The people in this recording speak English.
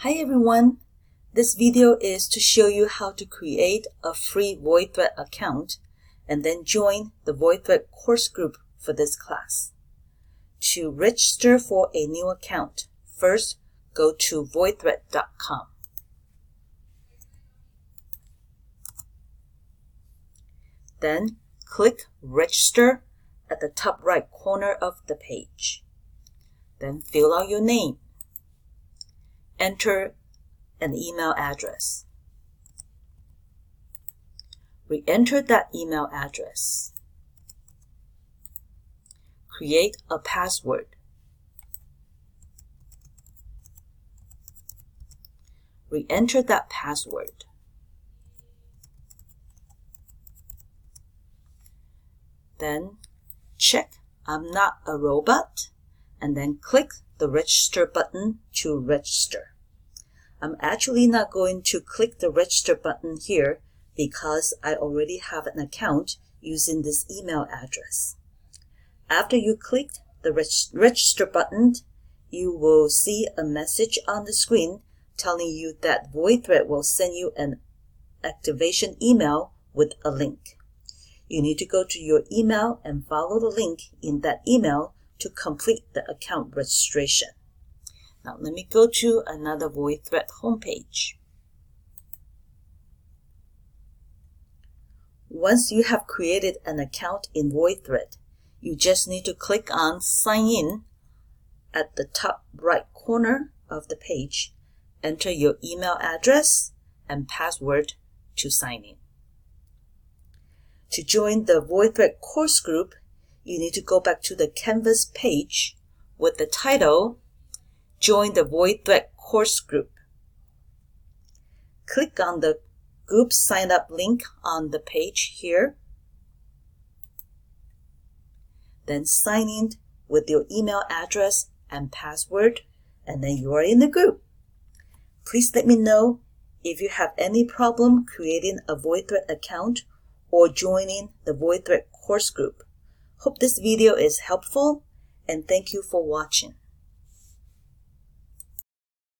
Hi everyone! This video is to show you how to create a free VoiceThread account and then join the VoiceThread course group for this class. To register for a new account, first go to VoiceThread.com. Then click Register at the top right corner of the page. Then fill out your name. Enter an email address. Re-enter that email address. Create a password. Re-enter that password. Then check I'm not a robot and then click the register button to register. I'm actually not going to click the register button here because I already have an account using this email address. After you click the register button, you will see a message on the screen telling you that VoiceThread will send you an activation email with a link. You need to go to your email and follow the link in that email to complete the account registration. Now let me go to another VoiceThread homepage. Once you have created an account in VoiceThread, you just need to click on Sign In at the top right corner of the page. Enter your email address and password to sign in. To join the VoiceThread course group, you need to go back to the Canvas page with the title Join the VoiceThread course group. Click on the group sign up link on the page here. Then sign in with your email address and password, and then you are in the group. Please let me know if you have any problem creating a VoiceThread account or joining the VoiceThread course group. Hope this video is helpful and thank you for watching.